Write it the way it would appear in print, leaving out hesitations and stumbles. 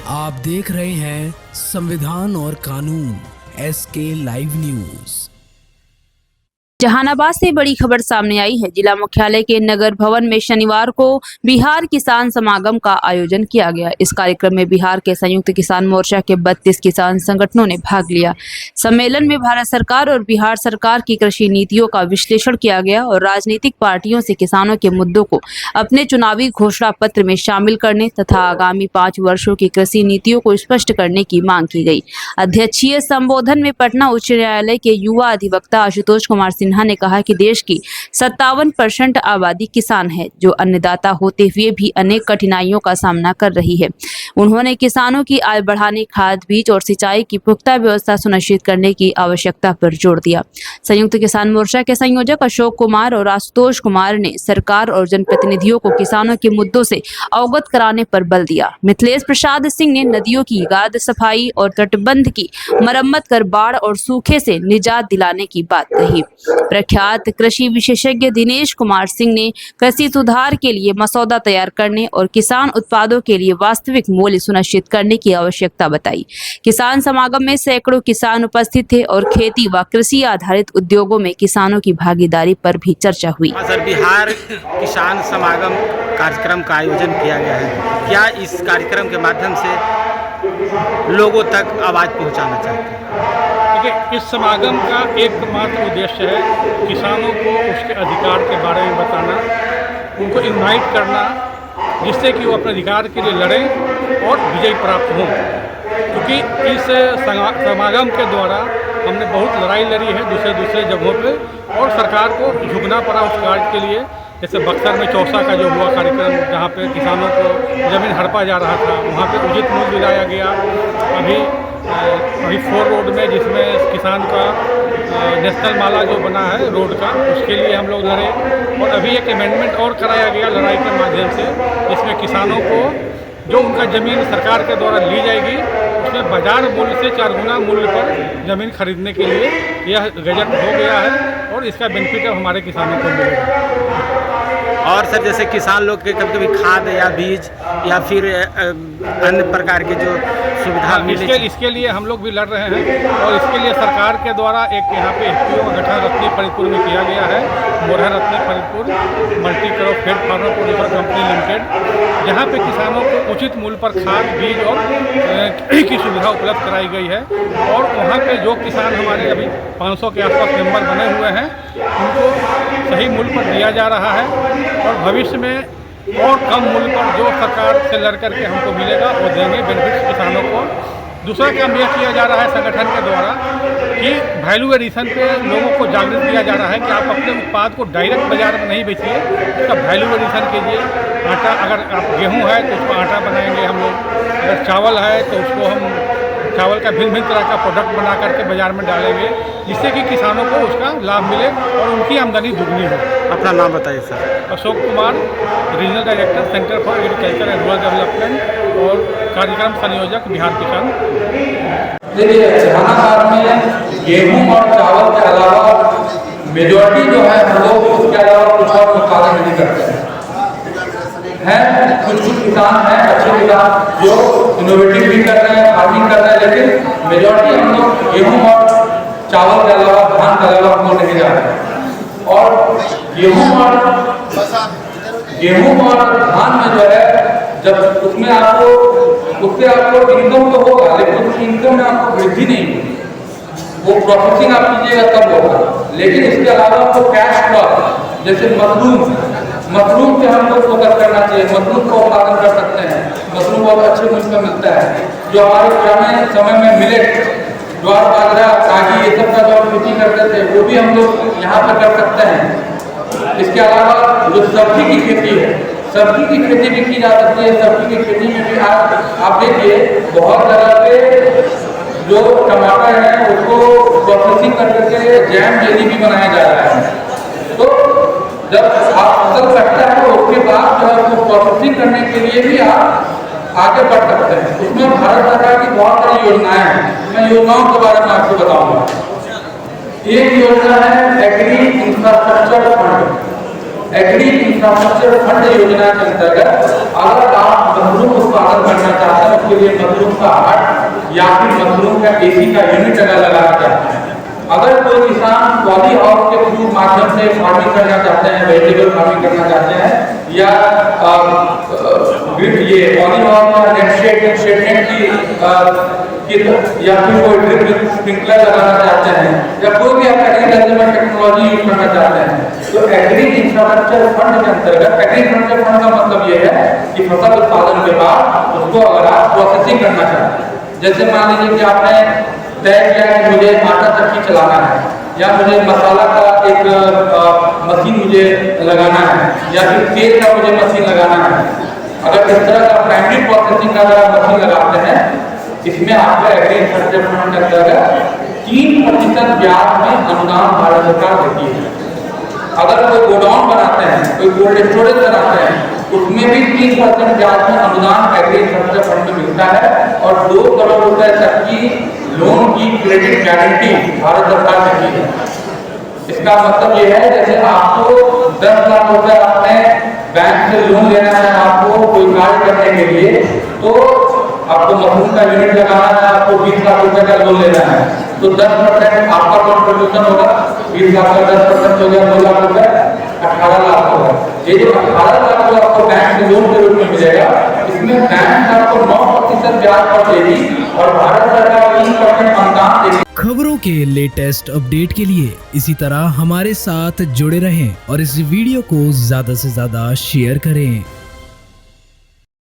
आप देख रहे हैं संविधान और कानून SK लाइव न्यूज। जहानाबाद से बड़ी खबर सामने आई है। जिला मुख्यालय के नगर भवन में शनिवार को बिहार किसान समागम का आयोजन किया गया। इस कार्यक्रम में बिहार के संयुक्त किसान मोर्चा के 32 किसान संगठनों ने भाग लिया। सम्मेलन में भारत सरकार और बिहार सरकार की कृषि नीतियों का विश्लेषण किया गया और राजनीतिक पार्टियों से किसानों के मुद्दों को अपने चुनावी घोषणा पत्र में शामिल करने तथा आगामी 5 वर्षों की कृषि नीतियों को स्पष्ट करने की मांग की गई। अध्यक्षीय संबोधन में पटना उच्च न्यायालय के युवा अधिवक्ता आशुतोष कुमार सिन्हा ने कहा कि देश की 57% आबादी किसान है, जो अन्नदाता होते हुए भी अनेक कठिनाइयों का सामना कर रही है। उन्होंने किसानों की आय बढ़ाने, खाद, बीज और सिंचाई की पुख्ता व्यवस्था सुनिश्चित करने की आवश्यकता पर जोर दिया। संयुक्त किसान मोर्चा के संयोजक अशोक कुमार और आशुतोष कुमार ने सरकार और जनप्रतिनिधियों को किसानों के मुद्दों से अवगत कराने पर बल दिया। मिथिलेश प्रसाद सिंह ने नदियों की गाद सफाई और तटबंध की मरम्मत कर बाढ़ और सूखे से निजात दिलाने की बात कही। प्रख्यात कृषि विशेषज्ञ दिनेश कुमार सिंह ने कृषि सुधार के लिए मसौदा तैयार करने और किसान उत्पादों के लिए वास्तविक मूल्य सुनिश्चित करने की आवश्यकता बताई। किसान समागम में सैकड़ों किसान उपस्थित थे और खेती व कृषि आधारित उद्योगों में किसानों की भागीदारी पर भी चर्चा हुई। सर, बिहार किसान समागम कार्यक्रम का आयोजन किया गया है। क्या इस कार्यक्रम के माध्यम से लोगों तक आवाज़ पहुंचाना चाहते हैं? देखिए, इस समागम का एकमात्र उद्देश्य है किसानों को उसके अधिकार के बारे में बताना, उनको इन्वाइट करना, जिससे कि वो अपने अधिकार के लिए लड़ें और विजय प्राप्त हों। क्योंकि इस समागम के द्वारा हमने बहुत लड़ाई लड़ी है दूसरे जगहों पे और सरकार को झुकना पड़ा उस कार्य के लिए। जैसे बक्सर में चौसा का जो हुआ कार्यक्रम, जहाँ पे किसानों को ज़मीन हड़पा जा रहा था, वहाँ पे उचित मूल्य दिलाया गया। अभी 4 रोड में, जिसमें किसान का नेशनल माला जो बना है रोड का, उसके लिए हम लोग लड़े। और अभी एक अमेंडमेंट और कराया गया लड़ाई के माध्यम से, जिसमें किसानों को जो उनका ज़मीन सरकार के द्वारा ली जाएगी, उसमें बाजार मूल्य से 4 गुना मूल्य पर ज़मीन खरीदने के लिए यह गजट हो गया है और इसका बेनिफिट अब हमारे किसानों को मिलेगा। और सर, जैसे किसान लोग के कभी खाद या बीज या फिर अन्य प्रकार के जो सुविधा इसके लिए हम लोग भी लड़ रहे हैं और इसके लिए सरकार के द्वारा एक यहाँ पे FPO का गठन रत्नी फरीदपुर में किया गया है। Morha Ratni Faridpur multi crop feed farmer producer company limited, जहाँ पे किसानों को उचित मूल्य पर खाद, बीज और की सुविधा उपलब्ध कराई गई है। और वहाँ पे जो किसान हमारे अभी 500 के आसपास मेंबर बने हुए हैं, उनको सही मूल्य पर दिया जा रहा है और भविष्य में और कम मूल्य पर जो सरकार से लड़ करके हमको मिलेगा वो देंगे बेनिफिट किसानों को। दूसरा काम यह किया जा रहा है संगठन के द्वारा कि वैल्यू एडिशन पे लोगों को जागृत किया जा रहा है कि आप अपने उत्पाद को डायरेक्ट बाजार में नहीं बेचिए, उसका वैल्यू एडिशन कीजिए। आटा, अगर आप गेहूँ है तो उसको आटा बनाएंगे हम लोग, अगर चावल है तो उसको हम चावल का भिन्न तरह का प्रोडक्ट बना करके बाजार में डालेंगे, जिससे कि किसानों को उसका लाभ मिले और उनकी आमदनी दुगनी हो। अपना नाम बताइए sir. Ashok Kumar, regional director, centre for agriculture and rural development और कार्यक्रम संयोजक, बिहार किसान। देखिए, जहानाबाद में गेहूं और चावल के अलावा मेजॉरिटी जो है हम लोग उसके अलावा कुछ और उत्पादन नहीं करते हैं। कुछ किसान हैं, अच्छे किसान जो इनोवेटिव भी कर रहे हैं, फार्मिंग कर रहे हैं, लेकिन मेजॉरिटी हम लोग गेहूं और चावल के अलावा, धान के अलावा हम लोग नहीं जा रहे हैं। और गेहूं और धान में जो है, जब उसमें उससे आपको इनकम तो होगा, लेकिन उस इनकम में आपको वृद्धि नहीं होगी। वो प्रोसेसिंग आप कीजिएगा तब होगा, लेकिन इसके अलावा आपको कैश क्रॉप जैसे मशरूम पे हम लोग फोकस करना चाहिए। मशरूम का उत्पादन कर सकते हैं, मशरूम बहुत अच्छे मूल्य में मिलता है। जो हमारे पुराने समय में मिलेट, ज्वार, बाजरा, रागी, ये सब का जो खेती करते थे, वो भी हम लोग यहाँ पर कर सकते हैं। इसके अलावा जो सब्जी की खेती है, सब्जी की खेती भी की जा सकती है। सब्जी की खेती में भी आप देखिए, बहुत जगह पे जो टमाटर है उसको प्रोसेसिंग करके जैम, जेली भी बनाया जा रहा है। तो जब आप फसल कटता है तो उसके बाद जो है उसको प्रोसेसिंग करने के लिए भी आप आगे बढ़ सकते हैं। उसमें भारत सरकार की बहुत सारी योजनाएं हैं। मैं योजनाओं के बारे में आपको बताऊंगा। एक योजना है agri infrastructure fund. Agri infrastructure fund योजना के अंतर्गत अगर आप मशरूम उत्पादन करना चाहते हैं, उसके लिए मशरूम का हट या फिर मशरूम का एसी का यूनिट अगर लगाना चाहते हैं, अगर कोई किसान पॉली हाउस के थ्रू माध्यम से फार्मिंग करना चाहते हैं, वेजिटेबल फार्मिंग करना चाहते हैं, या ये पॉली हाउस या नेट शेड या फिर कोई ड्रिप स्प्रिंकलर लगाना चाहते हैं, या कोई भी आप एग्रीकल्चर में टेक्नोलॉजी यूज करना चाहते हैं, तो एग्री इंफ्रास्ट्रक्चर फंड के अंतर्गत, एग्री इंफ्रास्ट्रक्चर फंड का मतलब ये है कि फसल उत्पादन के बाद उसको अगर आप प्रोसेसिंग करना चाहते हैं, जैसे मान लीजिए कि आपने तय किया कि मुझे आटा चक्की चलाना है, या मुझे मसाला का एक मशीन मुझे लगाना है, या फिर तेल का मुझे मशीन लगाना है। अगर इस तरह का प्राइमरी प्रोसेसिंग का अगर आप मशीन लगाते हैं, इसमें आपका एग्री इंफ्रास्ट्रक्चर फंड के अंतर्गत 3% ब्याज में अनुदान भारत सरकार देती है। अगर कोई गोडाउन बनाते हैं, कोई कोल्ड स्टोरेज बनाते हैं, उसमें भी 3% ब्याज में अनुदान एग्री इंफ्रास्ट्रक्चर फंड में मिलता है, और 2 करोड़ रुपए तक की लोन की क्रेडिट गारंटी भारत सरकार देती है। इसका मतलब ये है, जैसे आपको 10 लाख रुपए आपने बैंक से लोन लेना है, आपको कोई कार्य करने के लिए, तो आपको मशरूम का यूनिट लगाना है, आपको 20 लाख रुपए का लोन लेना है, तो 10% आपका कॉन्ट्रीब्यूशन होगा, 20 लाख का 10% हो गया 2 लाख रुपए, 18 लाख होगा। ये जो 18 लाख जो आपको बैंक से लोन के रूप में मिलेगा, इसमें बैंक आपको 9% ब्याज पर देगी और भारत सरकार 3% अनुदान देगी। खबरों के लेटेस्ट अपडेट के लिए इसी तरह हमारे साथ जुड़े रहें और इस वीडियो को ज्यादा से ज्यादा शेयर करें।